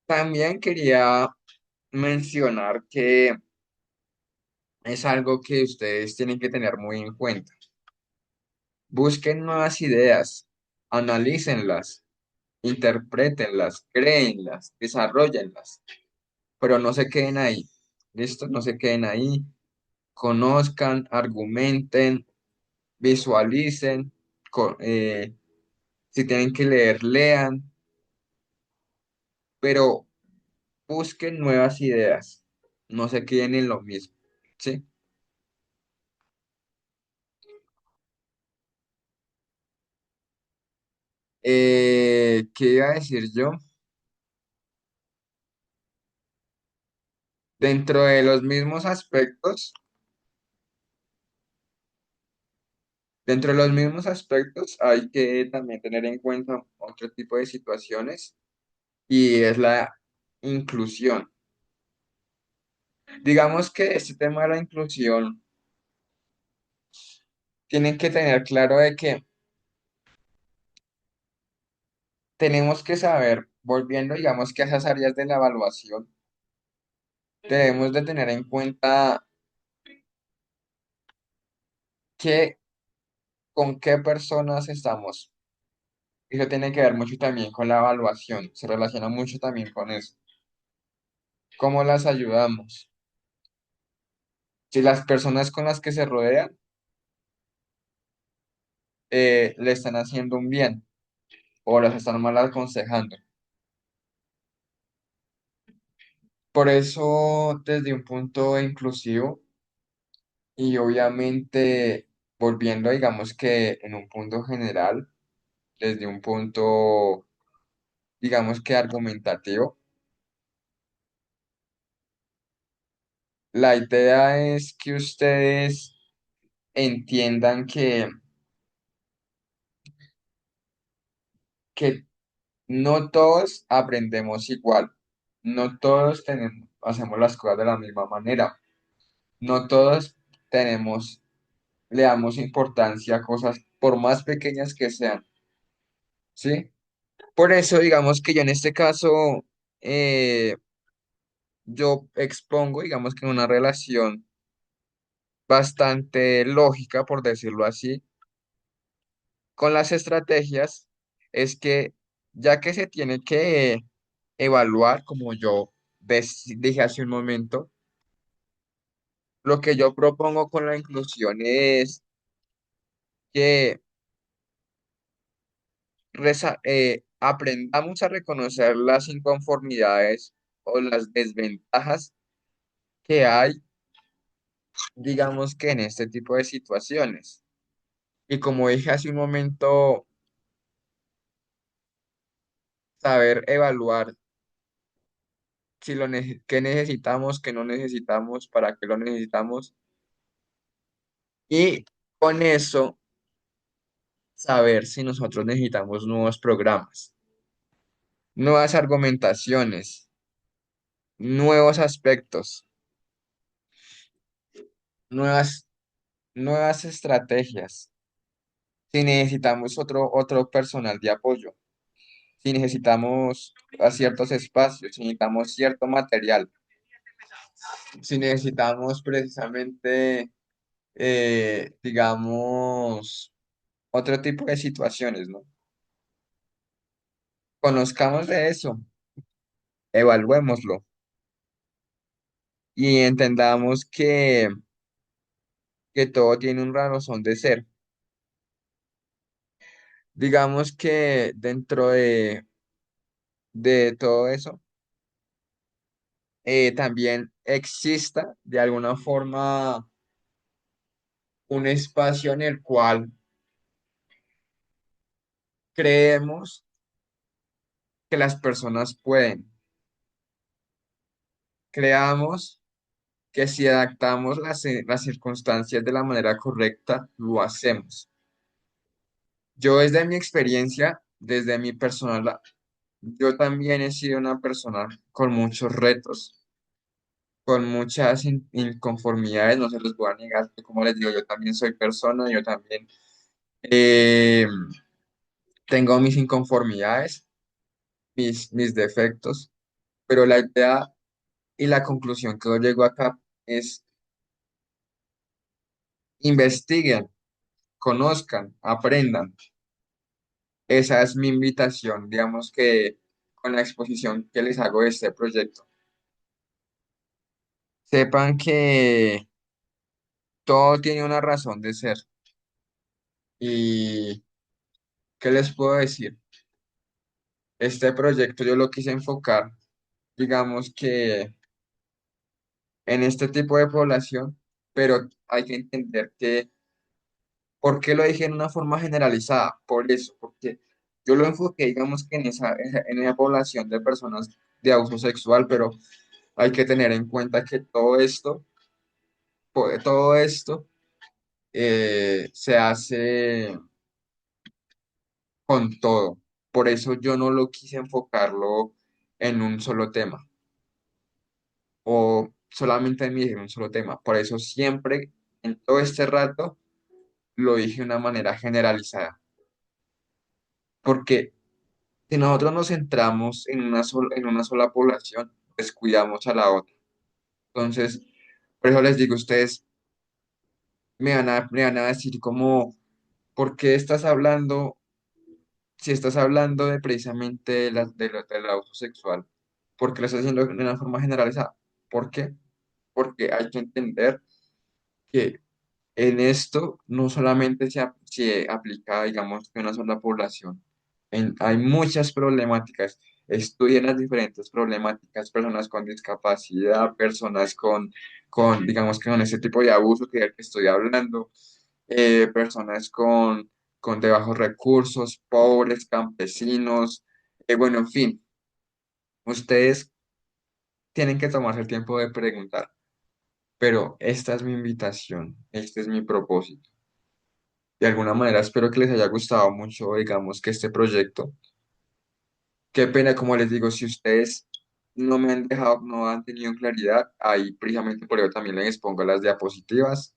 También quería mencionar que es algo que ustedes tienen que tener muy en cuenta. Busquen nuevas ideas, analícenlas, interprétenlas, créenlas, desarrollenlas, pero no se queden ahí. ¿Listo? No se queden ahí. Conozcan, argumenten, visualicen. Si tienen que leer, lean, pero busquen nuevas ideas. No se queden en lo mismo. ¿Sí? ¿Qué iba a decir yo? Dentro de los mismos aspectos, dentro de los mismos aspectos hay que también tener en cuenta otro tipo de situaciones y es la inclusión. Digamos que este tema de la inclusión tienen que tener claro de que tenemos que saber, volviendo digamos que a esas áreas de la evaluación, debemos de tener en cuenta que con qué personas estamos. Eso tiene que ver mucho también con la evaluación, se relaciona mucho también con eso. ¿Cómo las ayudamos? Si las personas con las que se rodean le están haciendo un bien o las están mal aconsejando. Por eso, desde un punto inclusivo y obviamente volviendo, digamos que en un punto general, desde un punto, digamos que argumentativo, la idea es que ustedes entiendan que no todos aprendemos igual, no todos hacemos las cosas de la misma manera, no todos tenemos, le damos importancia a cosas por más pequeñas que sean, ¿sí? Por eso, digamos que yo en este caso, eh, yo expongo, digamos que una relación bastante lógica, por decirlo así, con las estrategias, es que ya que se tiene que evaluar, como yo dije hace un momento, lo que yo propongo con la inclusión es que aprendamos a reconocer las inconformidades o las desventajas que hay, digamos que en este tipo de situaciones. Y como dije hace un momento, saber evaluar si qué necesitamos, qué no necesitamos, para qué lo necesitamos. Y con eso, saber si nosotros necesitamos nuevos programas, nuevas argumentaciones, nuevos aspectos, nuevas, nuevas estrategias. Si necesitamos otro personal de apoyo, si necesitamos a ciertos espacios, si necesitamos cierto material, si necesitamos precisamente, digamos, otro tipo de situaciones, ¿no? Conozcamos de eso, evaluémoslo y entendamos que todo tiene un razón de ser. Digamos que dentro de todo eso, también exista de alguna forma un espacio en el cual creemos que las personas pueden. Creamos que si adaptamos las circunstancias de la manera correcta, lo hacemos. Yo desde mi experiencia, desde mi personal, yo también he sido una persona con muchos retos, con muchas inconformidades, no se los voy a negar, que como les digo, yo también soy persona, yo también eh, tengo mis inconformidades, mis defectos, pero la idea y la conclusión que yo llego acá es investiguen, conozcan, aprendan. Esa es mi invitación, digamos que con la exposición que les hago de este proyecto. Sepan que todo tiene una razón de ser. ¿Y qué les puedo decir? Este proyecto yo lo quise enfocar, digamos que en este tipo de población, pero hay que entender que, ¿por qué lo dije en una forma generalizada? Por eso, porque Yo lo enfoqué, digamos que en esa población de personas de abuso sexual, pero hay que tener en cuenta que todo esto se hace con todo. Por eso yo no lo quise enfocarlo en un solo tema o solamente en un solo tema. Por eso siempre, en todo este rato, lo dije de una manera generalizada. Porque si nosotros nos centramos en una sola población, descuidamos a la otra. Entonces, por eso les digo, ustedes me van a decir como, ¿por qué estás hablando? Si estás hablando de precisamente del abuso sexual, ¿por qué lo estás haciendo de una forma generalizada? ¿Por qué? Porque hay que entender que en esto no solamente se aplica, digamos, que una sola población. Hay muchas problemáticas. Estudian las diferentes problemáticas, personas con discapacidad, personas digamos, que con ese tipo de abuso que del que estoy hablando, personas con de bajos recursos, pobres, campesinos, bueno, en fin, ustedes tienen que tomarse el tiempo de preguntar, pero esta es mi invitación, este es mi propósito. De alguna manera espero que les haya gustado mucho, digamos, que este proyecto. Qué pena, como les digo, si ustedes no me han dejado, no han tenido claridad, ahí precisamente por ello también les pongo las diapositivas.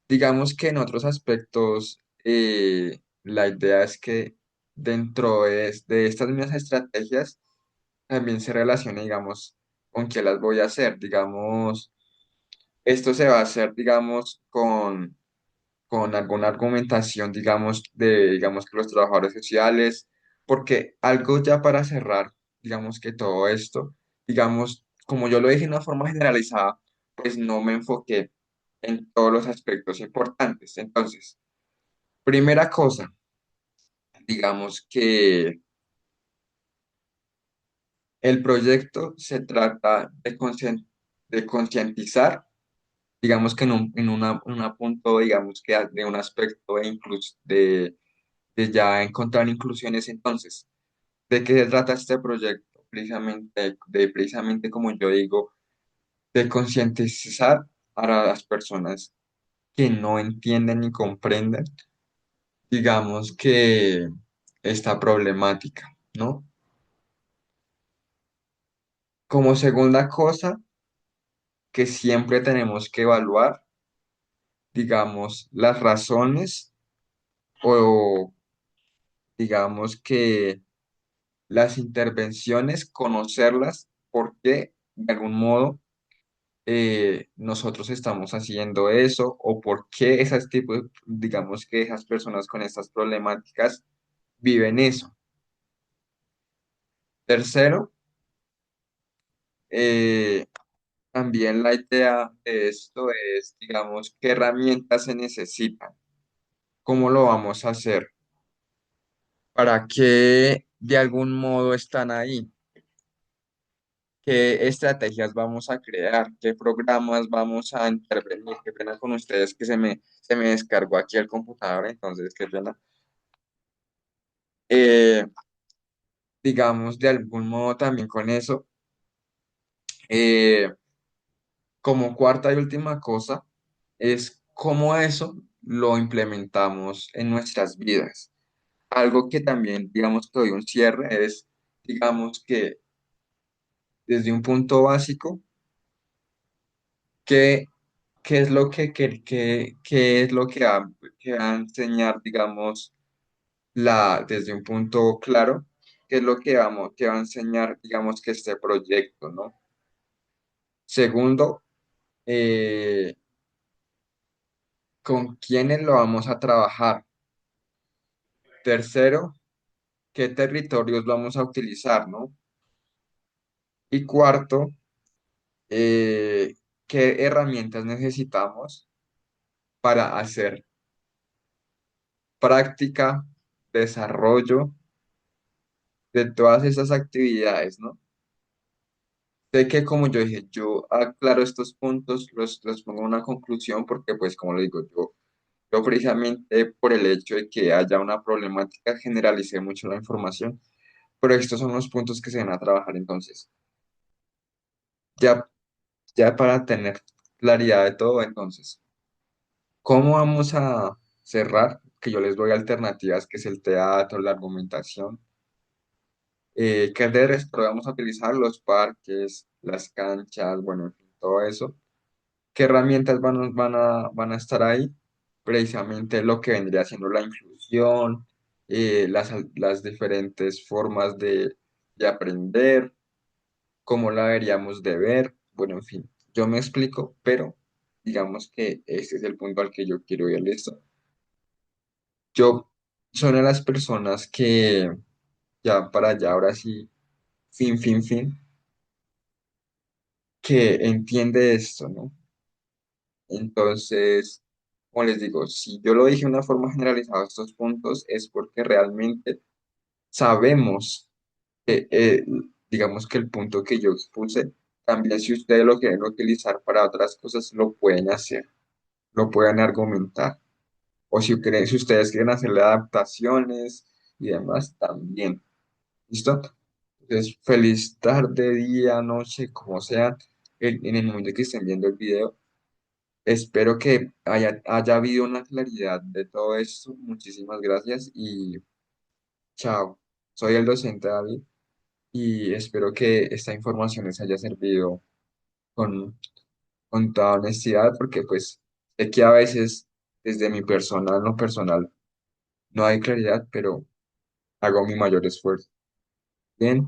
Digamos que en otros aspectos, la idea es que dentro de estas mismas estrategias también se relacione, digamos, con qué las voy a hacer. Digamos, esto se va a hacer, digamos, con alguna argumentación, digamos que los trabajadores sociales, porque algo ya para cerrar, digamos que todo esto, digamos, como yo lo dije de una forma generalizada, pues no me enfoqué en todos los aspectos importantes. Entonces, primera cosa, digamos que el proyecto se trata de concientizar, digamos que en un punto, digamos que de un aspecto de ya encontrar inclusiones. Entonces, ¿de qué se trata este proyecto? Precisamente como yo digo, de concientizar a las personas que no entienden ni comprenden, digamos que esta problemática, ¿no? Como segunda cosa que siempre tenemos que evaluar, digamos, las razones o digamos que las intervenciones, conocerlas, porque de algún modo nosotros estamos haciendo eso o por qué esas tipos, digamos que esas personas con estas problemáticas viven eso. Tercero, eh, también la idea de esto es, digamos, qué herramientas se necesitan, cómo lo vamos a hacer, para qué de algún modo están ahí, qué estrategias vamos a crear, qué programas vamos a intervenir. Qué pena con ustedes que se me descargó aquí el computador, entonces qué pena. Eh, digamos, de algún modo también con eso. Eh, como cuarta y última cosa, es cómo eso lo implementamos en nuestras vidas. Algo que también, digamos, que doy un cierre es, digamos, que desde un punto básico, ¿qué, qué es lo qué es lo que va a enseñar, digamos, desde un punto claro, qué es lo que va a enseñar, digamos, que este proyecto, ¿no? Segundo, eh, con quiénes lo vamos a trabajar. Tercero, qué territorios vamos a utilizar, ¿no? Y cuarto, qué herramientas necesitamos para hacer práctica, desarrollo de todas esas actividades, ¿no? Sé que como yo dije, yo aclaro estos puntos, los pongo en una conclusión porque pues como le digo, yo Yo precisamente por el hecho de que haya una problemática generalicé mucho la información, pero estos son los puntos que se van a trabajar entonces. Ya, ya para tener claridad de todo, entonces, ¿cómo vamos a cerrar? Que yo les doy alternativas, que es el teatro, la argumentación. ¿Qué redes vamos a utilizar? Los parques, las canchas, bueno, en fin, todo eso. ¿Qué herramientas van a estar ahí? Precisamente lo que vendría siendo la inclusión, las diferentes formas de aprender, cómo la deberíamos de ver. Bueno, en fin, yo me explico, pero digamos que ese es el punto al que yo quiero ir. Listo. Yo soy una de las personas que ya para allá, ahora sí, fin, que entiende esto, ¿no? Entonces, como les digo, si yo lo dije de una forma generalizada estos puntos, es porque realmente sabemos que, digamos que el punto que yo expuse, también si ustedes lo quieren utilizar para otras cosas, lo pueden hacer, lo pueden argumentar. O si ustedes quieren hacerle adaptaciones y demás, también. ¿Listo? Entonces, feliz tarde, día, noche, como sea, en el momento que estén viendo el video. Espero que haya habido una claridad de todo esto. Muchísimas gracias y chao. Soy el docente David y espero que esta información les haya servido con, con toda honestidad porque pues sé que a veces desde mi persona, en lo personal, no hay claridad, pero hago mi mayor esfuerzo. Bien.